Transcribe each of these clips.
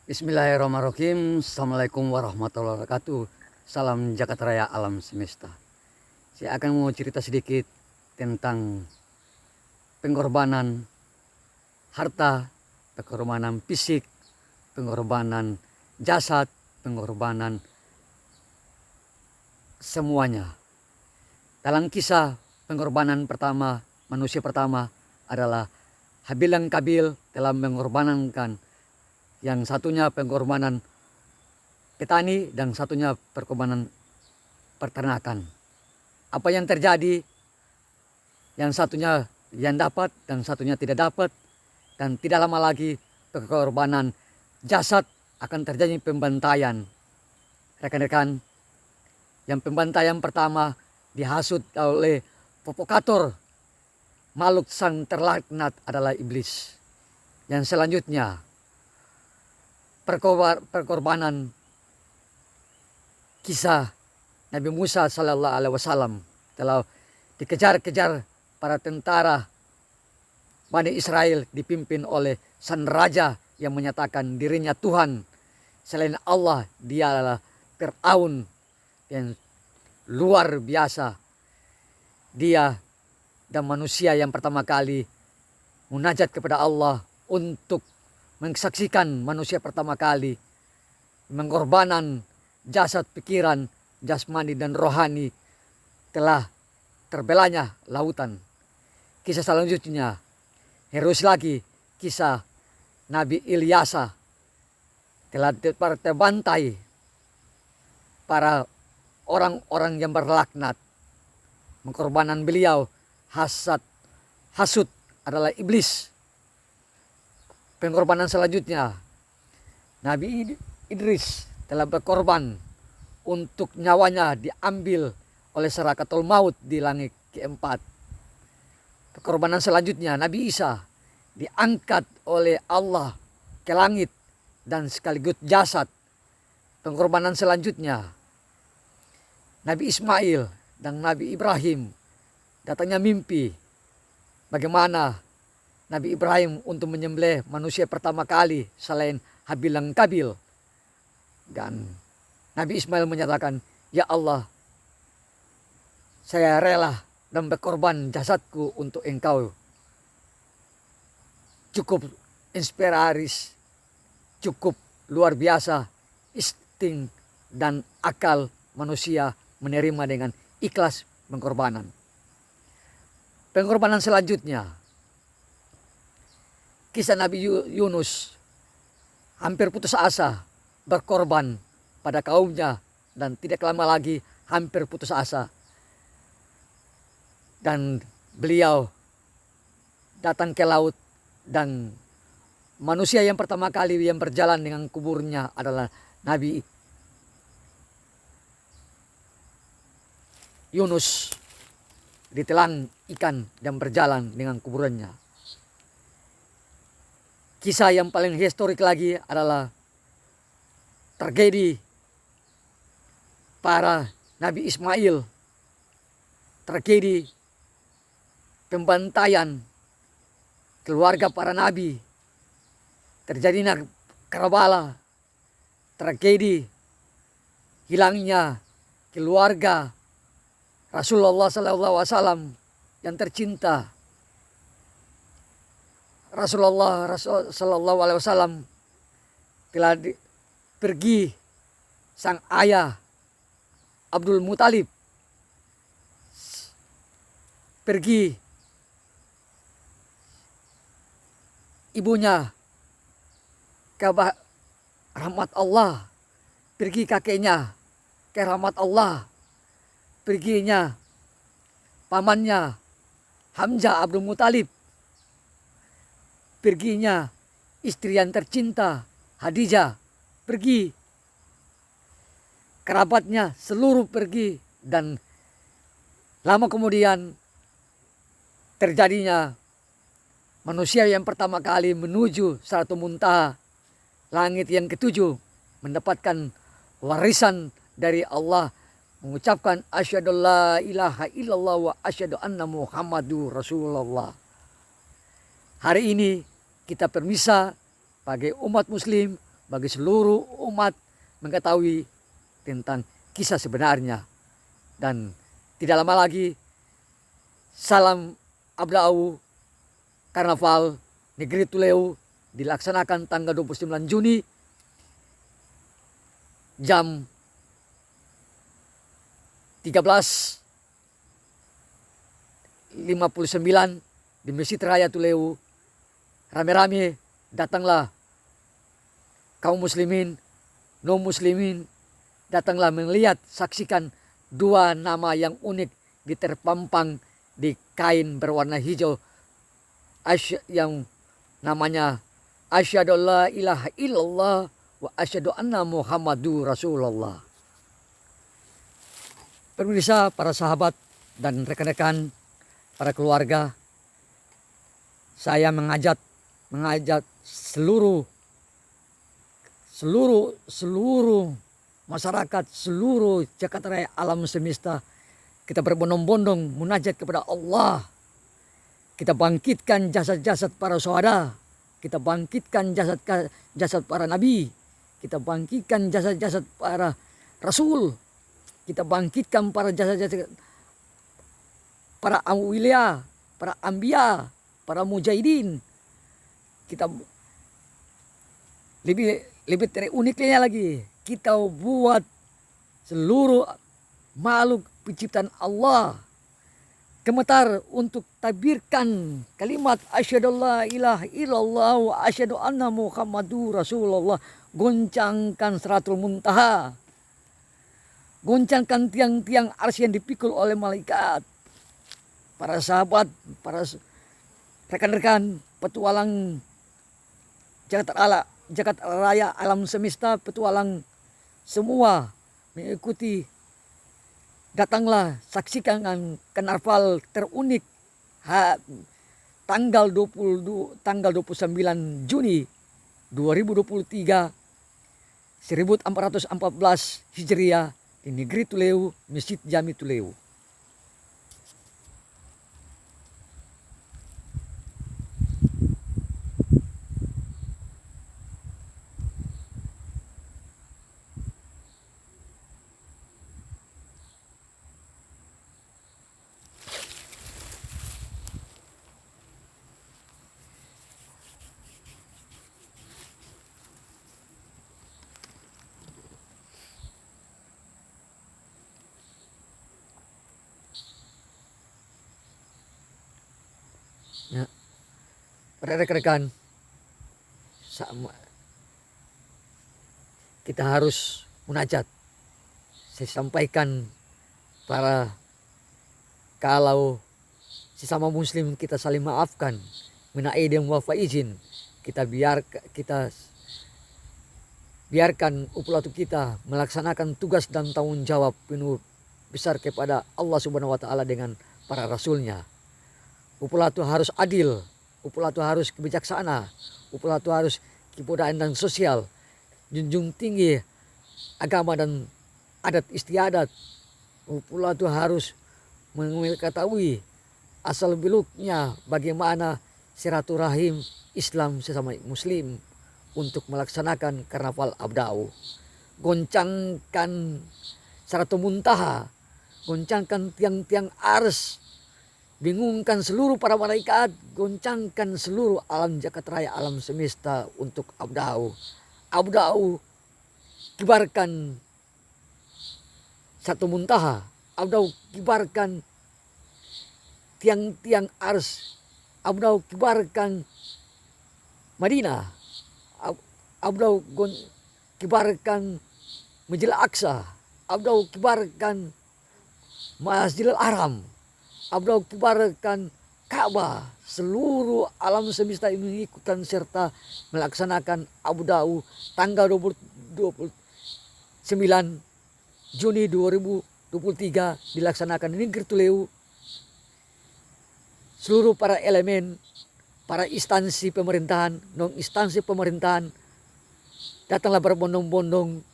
Bismillahirrahmanirrahim. Assalamualaikum warahmatullahi wabarakatuh. Salam jagat raya alam semesta. Saya akan mau cerita sedikit tentang pengorbanan harta, pengorbanan fisik, pengorbanan jasad, pengorbanan semuanya. Dalam kisah pengorbanan pertama, manusia pertama adalah Habil dan Kabil telah mengorbankan, yang satunya pengorbanan petani dan satunya pengorbanan peternakan. Apa yang terjadi? Yang satunya yang dapat dan satunya tidak dapat, dan tidak lama lagi pengorbanan jasad akan terjadi pembantaian. Rekan-rekan, yang pembantaian pertama dihasut oleh provokator, makhluk sang terlaknat adalah iblis. Yang selanjutnya perkorbanan kisah Nabi Musa sallallahu alaihi wasallam telah dikejar-kejar para tentara Bani Israel dipimpin oleh sang raja yang menyatakan dirinya Tuhan. Selain Allah, dia adalah Fir'aun yang luar biasa. Dia dan manusia yang pertama kali munajat kepada Allah untuk mensaksikan manusia pertama kali mengorbanan jasad, pikiran, jasmani dan rohani, telah terbelanya lautan. Kisah selanjutnya herois lagi, kisah Nabi Ilyasa telah terbantai para orang-orang yang berlaknat. Mengorbanan beliau hasut adalah iblis. Pengorbanan selanjutnya Nabi Idris telah berkorban untuk nyawanya diambil oleh Sarakatul Maut di langit keempat. Pengorbanan selanjutnya Nabi Isa diangkat oleh Allah ke langit dan sekaligus jasad. Pengorbanan selanjutnya Nabi Ismail dan Nabi Ibrahim datangnya mimpi bagaimana Nabi Ibrahim untuk menyembelih manusia pertama kali selain Habil dan Kabil. Dan Nabi Ismail menyatakan, "Ya Allah, saya rela dan berkorban jasadku untuk engkau." Cukup inspiratif, cukup luar biasa insting dan akal manusia menerima dengan ikhlas pengorbanan. Pengorbanan selanjutnya kisah Nabi Yunus, hampir putus asa berkorban pada kaumnya dan tidak lama lagi hampir putus asa. Dan beliau datang ke laut, dan manusia yang pertama kali yang berjalan dengan kuburnya adalah Nabi Yunus. Ditelan ikan dan berjalan dengan kuburannya. Kisah yang paling historik lagi adalah tragedi para Nabi Ismail, tragedi pembantaian keluarga para nabi, terjadinya Karbala, tragedi hilangnya keluarga Rasulullah SAW yang tercinta. Rasulullah Sallallahu Alaihi Wasallam telah pergi sang ayah Abdul Muthalib, pergi ibunya ke rahmat Allah, pergi kakeknya ke rahmat Allah, perginya pamannya Hamzah Abdul Muthalib, perginya istri yang tercinta Khadijah, pergi kerabatnya seluruh pergi. Dan lama kemudian terjadinya manusia yang pertama kali menuju Sidratul Muntaha, langit yang ketujuh, mendapatkan warisan dari Allah, mengucapkan asyhadu la ilaha illallah wa asyhadu anna muhammadur rasulullah. Hari ini kita permisa sebagai umat muslim bagi seluruh umat mengetahui tentang kisah sebenarnya. Dan tidak lama lagi salam Abdau Karnaval Negeri Tuleu dilaksanakan tanggal 29 Juni jam 13.59 di Masjid Raya Tuleu. Rame-rame datanglah kaum muslimin, non muslimin, datanglah melihat, saksikan dua nama yang unik diterpampang di kain berwarna hijau yang namanya asyhadu alla ilaha illallah wa asyhadu anna muhammadur rasulullah. Pemirsa, para sahabat dan rekan-rekan, para keluarga, saya mengajak seluruh masyarakat, seluruh Jakarta Raya alam semesta, kita berbondong-bondong munajat kepada Allah. Kita bangkitkan jasad-jasad para syuhada, kita bangkitkan jasad para nabi, kita bangkitkan jasad-jasad para rasul, kita bangkitkan para jasad-jasad para awliya, para anbiya, para mujahidin. Kita lebih teruniknya lagi, kita buat seluruh makhluk penciptaan Allah gemetar untuk tabirkan kalimat asyhadu alla ilaha illallah wa asyhadu anna muhammadur rasulullah. Goncangkan Sidratul Muntaha, goncangkan tiang-tiang arsy yang dipikul oleh malaikat. Para sahabat, para rekan-rekan petualang Jakarta Raya alam semesta, petualang semua mengikuti. Datanglah saksikan karnaval terunik tanggal 29 Juni 2023 1414 Hijriah di Negeri Tuleu, Masjid Jami Tuleu. Ya, para rekan-rekan, kita harus munajat. Saya sampaikan kalau sesama muslim kita saling maafkan, mina aidin wa faizin, kita biarkan upulatu kita melaksanakan tugas dan tanggung jawab penuh besar kepada Allah Subhanahu wa taala dengan para rasulnya. Upulatu harus adil, upulatu harus kebijaksanaan, upulatu harus kebudayaan dan sosial, junjung tinggi agama dan adat istiadat. Upulatu harus mengetahui asal beluknya bagaimana silaturahim Islam sesama muslim untuk melaksanakan karnaval Abdau. Goncangkan Sidratul Muntaha, goncangkan tiang-tiang ars, bingungkan seluruh para malaikat, goncangkan seluruh alam Jakarta Raya alam semesta untuk Abdau. Abdau kibarkan Sidratul Muntaha, Abdau kibarkan tiang-tiang ars, Abdau kibarkan Madinah, Abdau kibarkan Masjidil Aqsa, Abdau kibarkan Masjidil Haram, Abdau kibarkan Ka'bah. Seluruh alam semesta ini mengikutkan serta melaksanakan Abdau tanggal 29 Juni 2023 dilaksanakan di Negeri Tuleu. Seluruh para elemen, para instansi pemerintahan, non instansi pemerintahan datanglah berbondong-bondong.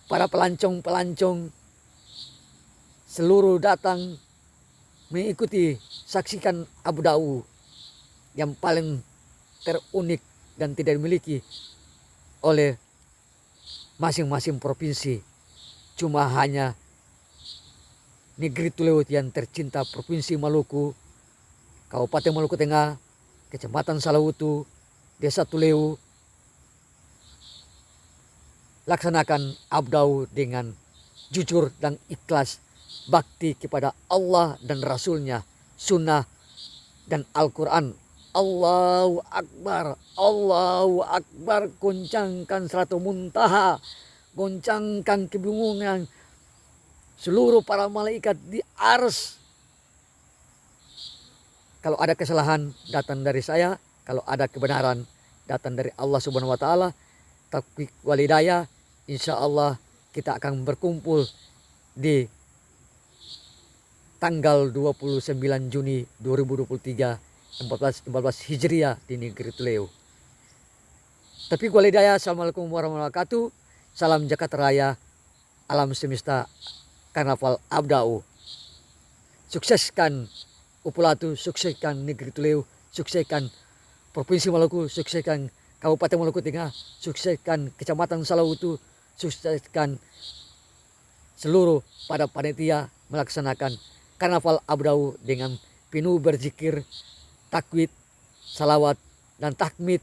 Para pelancong-pelancong seluruh datang mengikuti, saksikan Abdau yang paling terunik dan tidak dimiliki oleh masing-masing provinsi. Cuma hanya negeri Tuleu yang tercinta, Provinsi Maluku, Kabupaten Maluku Tengah, Kecamatan Salawutu, Desa Tuleu, laksanakan abdau dengan jujur dan ikhlas, bakti kepada Allah dan Rasulnya, sunnah dan Al-Quran. Allahu Akbar, Allahu Akbar, goncangkan Sidratul Muntaha, goncangkan kebingungan seluruh para malaikat di ars. Kalau ada kesalahan datang dari saya, kalau ada kebenaran datang dari Allah Subhanahu wa taala. Taufik wal hidayah, insya Allah kita akan berkumpul di tanggal 29 Juni 2023 14 Hijriah di negeri Tuleu. Taufik wal hidayah, assalamualaikum warahmatullahi wabarakatuh. Salam Jakarta Raya, alam semesta, Karnaval Abdau. Sukseskan Upulatu, sukseskan negeri Tuleu, sukseskan Provinsi Maluku, sukseskan Kabupaten Maluku Tengah, sukseskan Kecamatan Salawutu, sukseskan seluruh pada panitia melaksanakan Karnaval Abdau dengan penuh berzikir, takwid, salawat, dan tahmid,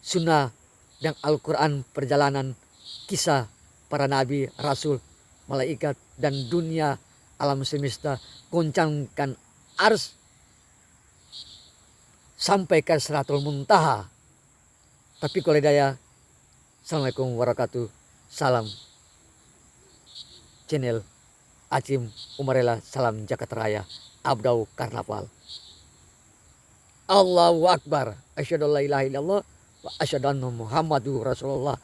sunnah, dan Al-Quran, perjalanan kisah para nabi, rasul, malaikat, dan dunia alam semesta, goncangkan ars sampai ke Sidratul Muntaha. Tapi kalau daya, assalamualaikum warahmatullahi wabarakatuh. Salam channel Acim Umarela, salam Jakarta Raya, Abdau Karnaval. Allahu Akbar, asyhadu an la ilaha illallah wa asyhadu anna Muhammadur Rasulullah.